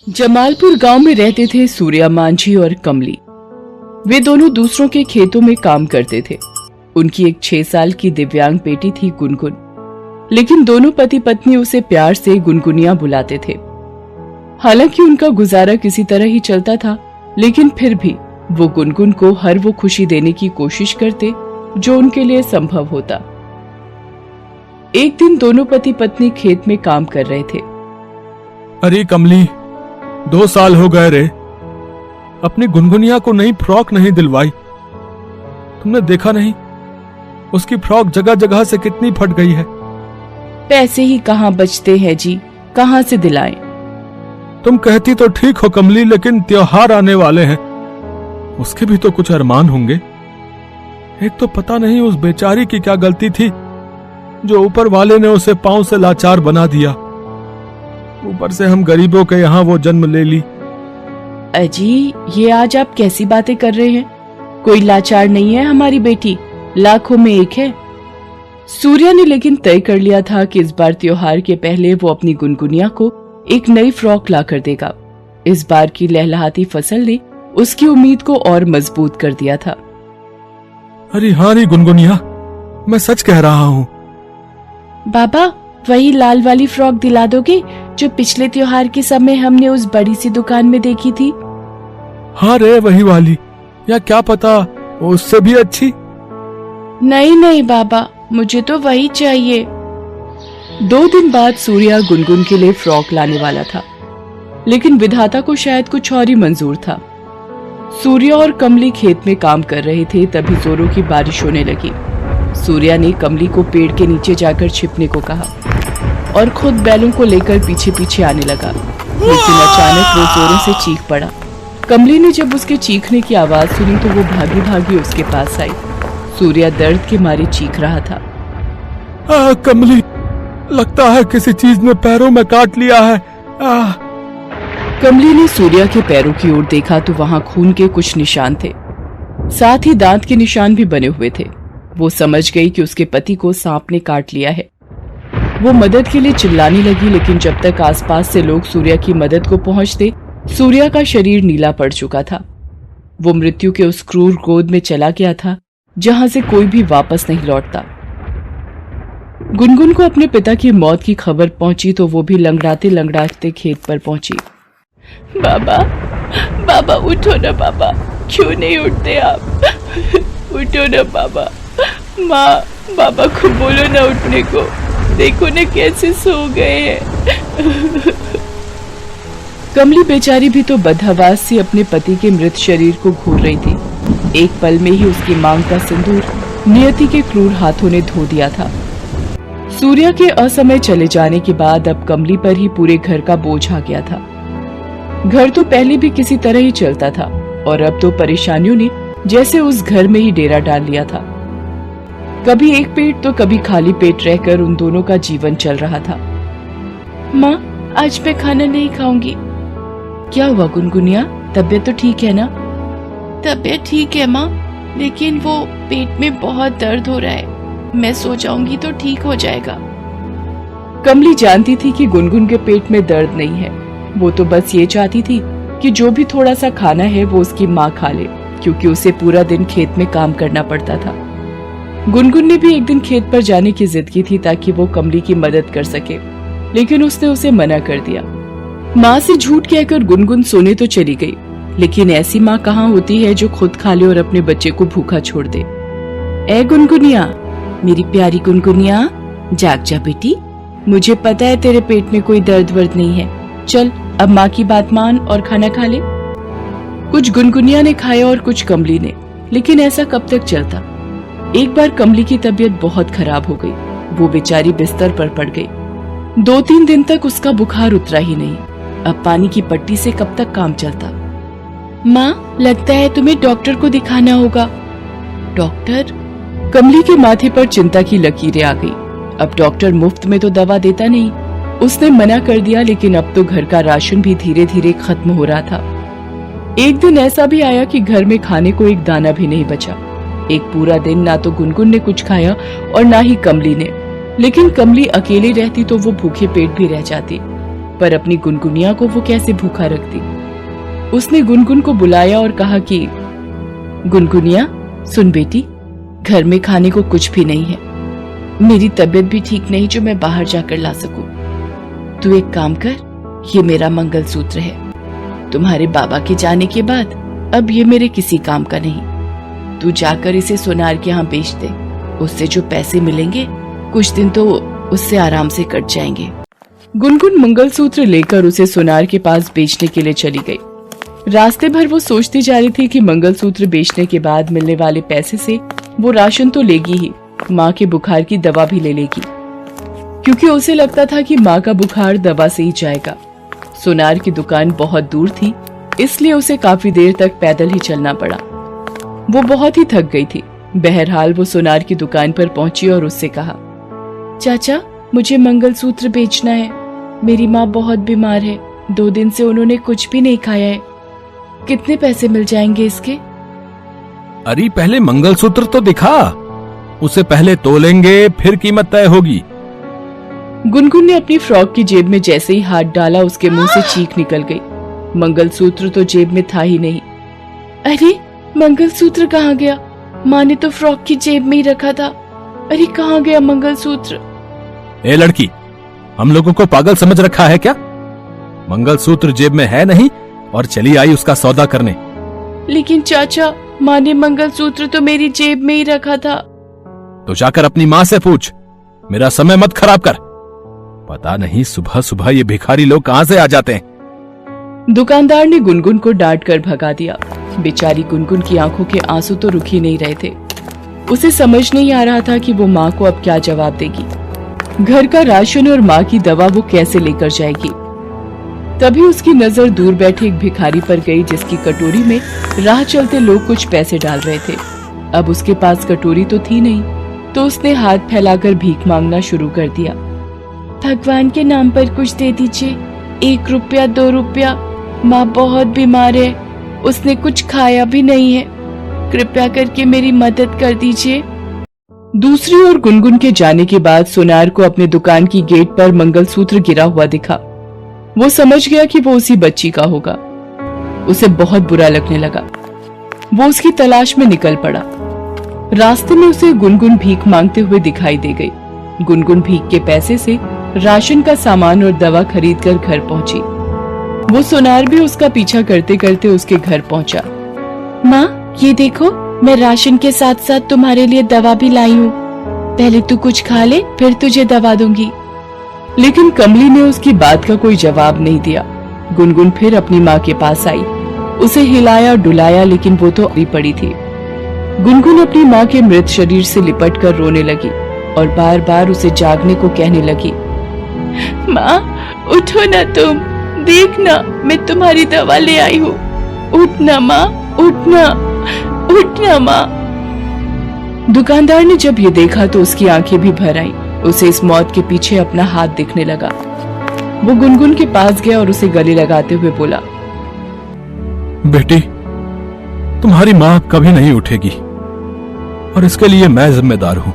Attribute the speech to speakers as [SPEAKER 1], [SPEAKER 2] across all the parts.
[SPEAKER 1] जमालपुर गांव में रहते थे सूर्या मांझी और कमली। वे दोनों दूसरों के खेतों में काम करते थे। उनकी एक 6 साल की दिव्यांग बेटी थी गुनगुन, लेकिन दोनों पति पत्नी उसे प्यार से गुनगुनिया बुलाते थे। हालांकि उनका गुजारा किसी तरह ही चलता था, लेकिन फिर भी वो गुनगुन को हर वो खुशी देने की कोशिश करते जो उनके लिए संभव होता। एक दिन दोनों पति पत्नी खेत में काम कर रहे थे।
[SPEAKER 2] अरे कमली, 2 साल हो गए रे, अपनी गुनगुनिया को नई फ्रॉक नहीं दिलवाई। तुमने देखा नहीं, उसकी फ्रॉक जगह जगह से कितनी फट गई है।
[SPEAKER 1] पैसे ही कहाँ बचते हैं जी, कहाँ से दिलाएं?
[SPEAKER 2] तुम कहती तो ठीक हो कमली, लेकिन त्योहार आने वाले हैं, उसके भी तो कुछ अरमान होंगे। एक तो पता नहीं उस बेचारी की क्या गलती थी जो ऊपर वाले ने उसे पांव से लाचार बना दिया। ऊपर से हम गरीबों के यहाँ वो जन्म ले ली।
[SPEAKER 1] अजी, ये आज आप कैसी बातें कर रहे हैं? कोई लाचार नहीं है हमारी बेटी, लाखों में एक है। सूर्या ने लेकिन तय कर लिया था कि इस बार त्योहार के पहले वो अपनी गुनगुनिया को एक नई फ्रॉक ला कर देगा। इस बार की लहलहाती फसल ने उसकी उम्मीद को और मजबूत कर दिया था।
[SPEAKER 2] अरे हाँ रे गुनगुनिया, मैं सच कह रहा हूँ।
[SPEAKER 1] बाबा, वही लाल वाली फ्रॉक दिला दोगे जो पिछले त्योहार के समय हमने उस बड़ी सी दुकान में देखी थी?
[SPEAKER 2] हाँ रे, वही वाली, या क्या पता उससे भी अच्छी।
[SPEAKER 1] नहीं नहीं बाबा, मुझे तो वही चाहिए। 2 दिन बाद सूर्या गुनगुन के लिए फ्रॉक लाने वाला था, लेकिन विधाता को शायद कुछ और ही मंजूर था। सूर्या और कमली खेत में काम कर रहे थे, तभी जोरों की बारिश होने लगी। सूर्या ने कमली को पेड़ के नीचे जाकर छिपने को कहा और खुद बैलों को लेकर पीछे पीछे आने लगा, लेकिन अचानक वो जोरों से चीख पड़ा। कमली ने जब उसके चीखने की आवाज सुनी तो वो भागी भागी उसके पास आई। सूर्या दर्द के मारे चीख रहा था।
[SPEAKER 2] कमली, लगता है किसी चीज ने पैरों में काट लिया है।
[SPEAKER 1] कमली ने सूर्या के पैरों की ओर देखा तो वहां खून के कुछ निशान थे, साथ ही दांत के निशान भी बने हुए थे। वो समझ गई कि उसके पति को सांप ने काट लिया है। वो मदद के लिए चिल्लाने लगी, लेकिन जब तक आसपास से लोग सूर्या की मदद को पहुंचते, सूर्या का शरीर नीला पड़ चुका था। वो मृत्यु के उस क्रूर गोद में चला गया था जहां से कोई भी वापस नहीं लौटता। गुनगुन को अपने पिता की मौत की खबर पहुंची तो वो भी लंगड़ाते लंगड़ाते खेत पर पहुंची। बाबा, बाबा उठो ना बाबा, क्यों नहीं उठते आप? उठो ना बाबा। माँ, बाबा को बोलो ना उठने को, देखो ना कैसे सो गए हैं। कमली बेचारी भी तो बदहवास सी अपने पति के मृत शरीर को घूर रही थी। एक पल में ही उसकी मांग का सिंदूर नियति के क्रूर हाथों ने धो दिया था। सूर्या के असमय चले जाने के बाद अब कमली पर ही पूरे घर का बोझ आ गया था। घर तो पहले भी किसी तरह ही चलता था, और अब तो परेशानियों ने जैसे उस घर में ही डेरा डाल लिया था। कभी एक पेट तो कभी खाली पेट रहकर उन दोनों का जीवन चल रहा था। माँ, आज मैं खाना नहीं खाऊंगी। क्या हुआ गुनगुनिया, तबीयत तो ठीक है ना? तबीयत ठीक है माँ, लेकिन वो पेट में बहुत दर्द हो रहा है। मैं सो जाऊंगी तो ठीक हो जाएगा। कमली जानती थी कि गुनगुन के पेट में दर्द नहीं है। वो तो बस ये चाहती थी कि जो भी थोड़ा सा खाना है वो उसकी माँ खा ले, क्योंकि उसे पूरा दिन खेत में काम करना पड़ता था। गुनगुन ने भी एक दिन खेत पर जाने की जिद की थी ताकि वो कमली की मदद कर सके, लेकिन उसने उसे मना कर दिया। माँ से झूठ कहकर गुनगुन सोने तो चली गई, लेकिन ऐसी माँ कहाँ होती है जो खुद खा ले और अपने बच्चे को भूखा छोड़ दे। ए गुनगुनिया, मेरी प्यारी गुनगुनिया, जाग जा बेटी। मुझे पता है तेरे पेट में कोई दर्द वर्द नहीं है। चल अब माँ की बात मान और खाना खा ले। कुछ गुनगुनिया ने खाया और कुछ कमली ने, लेकिन ऐसा कब तक चलता? एक बार कमली की तबीयत बहुत खराब हो गई। वो बेचारी बिस्तर पर पड़ गई। 2-3 दिन तक उसका बुखार उतरा ही नहीं। अब पानी की पट्टी से कब तक काम चलता? माँ, लगता है तुम्हें डॉक्टर को दिखाना होगा। डॉक्टर? कमली के माथे पर चिंता की लकीरें आ गई। अब डॉक्टर मुफ्त में तो दवा देता नहीं। उसने मना कर दिया, लेकिन अब तो घर का राशन भी धीरे धीरे खत्म हो रहा था। एक दिन ऐसा भी आया कि घर में खाने को एक दाना भी नहीं बचा। एक पूरा दिन ना तो गुनगुन ने कुछ खाया और ना ही कमली ने, लेकिन कमली अकेली रहती तो वो भूखे पेट भी रह जाती। पर अपनी गुनगुनिया को वो कैसे भूखा रखती। उसने गुनगुन को बुलाया और कहा कि गुनगुनिया, सुन बेटी, घर में खाने को कुछ भी नहीं है। मेरी तबीयत भी ठीक नहीं जो मैं बाहर जाकर ला सकूं। तू एक काम कर, ये मेरा मंगलसूत्र है। तुम्हारे बाबा के जाने के बाद अब ये मेरे किसी काम का नहीं। तू जाकर इसे सोनार के यहाँ बेच दे। उससे जो पैसे मिलेंगे कुछ दिन तो उससे आराम से कट जाएंगे। गुनगुन मंगलसूत्र लेकर उसे सोनार के पास बेचने के लिए चली गई। रास्ते भर वो सोचती जा रही थी कि मंगलसूत्र बेचने के बाद मिलने वाले पैसे से वो राशन तो लेगी ही, माँ के बुखार की दवा भी ले लेगी, क्योंकि उसे लगता था कि माँ का बुखार दवा से ही जाएगा। सोनार की दुकान बहुत दूर थी, इसलिए उसे काफी देर तक पैदल ही चलना पड़ा। वो बहुत ही थक गई थी। बहरहाल वो सोनार की दुकान पर पहुंची और उससे कहा, चाचा, मुझे मंगलसूत्र बेचना है। मेरी माँ बहुत बीमार है, 2 दिन से उन्होंने कुछ भी नहीं खाया है। कितने पैसे मिल जाएंगे इसके?
[SPEAKER 2] अरे पहले मंगलसूत्र तो दिखा, उसे पहले तोलेंगे फिर कीमत तय होगी।
[SPEAKER 1] गुनगुन ने अपनी फ्रॉक की जेब में जैसे ही हाथ डाला उसके मुंह से चीख निकल गई। मंगलसूत्र तो जेब में था ही नहीं। अरे मंगलसूत्र कहाँ गया? माँ ने तो फ्रॉक की जेब में ही रखा था। अरे कहाँ गया मंगलसूत्र?
[SPEAKER 2] ए लड़की, हम लोगों को पागल समझ रखा है क्या? मंगलसूत्र जेब में है नहीं और चली आई उसका सौदा करने।
[SPEAKER 1] लेकिन चाचा, माँ ने मंगलसूत्र तो मेरी जेब में ही रखा था।
[SPEAKER 2] तो जाकर अपनी माँ से पूछ, मेरा समय मत खराब कर। पता नहीं सुबह सुबह ये भिखारी लोग कहाँ से आ जाते हैं।
[SPEAKER 1] दुकानदार ने गुनगुन को डांट कर भगा दिया। बेचारी गुनगुन की आंखों के आंसू तो रुक ही नहीं रहे थे। उसे समझ नहीं आ रहा था कि वो माँ को अब क्या जवाब देगी। घर का राशन और माँ की दवा वो कैसे लेकर जाएगी। तभी उसकी नजर दूर बैठे एक भिखारी पर गई, जिसकी कटोरी में राह चलते लोग कुछ पैसे डाल रहे थे। अब उसके पास कटोरी तो थी नहीं, तो उसने हाथ फैलाकर भीख मांगना शुरू कर दिया। भगवान के नाम पर कुछ दे दीजिए, 1 रुपया 2 रुपया। माँ बहुत बीमार है, उसने कुछ खाया भी नहीं है। कृपया करके मेरी मदद कर दीजिए। दूसरी ओर गुनगुन के जाने के बाद सोनार को अपने दुकान की गेट पर मंगलसूत्र गिरा हुआ दिखा। वो समझ गया कि वो उसी बच्ची का होगा। उसे बहुत बुरा लगने लगा। वो उसकी तलाश में निकल पड़ा। रास्ते में उसे गुनगुन भीख मांगते हुए दिखाई दे गई। गुनगुन भीख के पैसे से राशन का सामान और दवा खरीदकर घर पहुंची। वो सोनार भी उसका पीछा करते करते उसके घर पहुंचा। माँ, ये देखो, मैं राशन के साथ साथ तुम्हारे लिए दवा भी लाई हूँ। पहले तू कुछ खा ले, फिर तुझे दवा दूंगी। लेकिन कमली ने उसकी बात का कोई जवाब नहीं दिया। गुनगुन फिर अपनी माँ के पास आई। उसे हिलाया डुलाया, लेकिन वो तो अड़ी पड़ी थी। गुनगुन अपनी माँ के मृत शरीर से लिपट कर रोने लगी और बार बार उसे जागने को कहने लगी। माँ, उठो ना तुम, देखना मैं तुम्हारी दवा ले आई हूँ। उठना माँ, उठना, उठना माँ। दुकानदार ने जब ये देखा तो उसकी आंखें भी भर आई। उसे इस मौत के पीछे अपना हाथ दिखने लगा। वो गुनगुन के पास गया और उसे गले लगाते हुए बोला,
[SPEAKER 2] बेटी, तुम्हारी माँ कभी नहीं उठेगी और इसके लिए मैं जिम्मेदार हूं।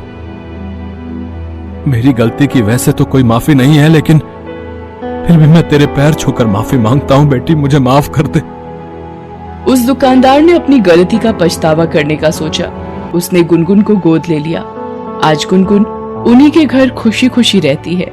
[SPEAKER 2] मेरी गलती की वैसे तो कोई माफी नहीं है, लेकिन फिर भी मैं तेरे पैर छूकर माफी मांगता हूं। बेटी, मुझे माफ कर दे।
[SPEAKER 1] उस दुकानदार ने अपनी गलती का पछतावा करने का सोचा। उसने गुनगुन को गोद ले लिया। आज गुनगुन उन्हीं के घर खुशी खुशी रहती है।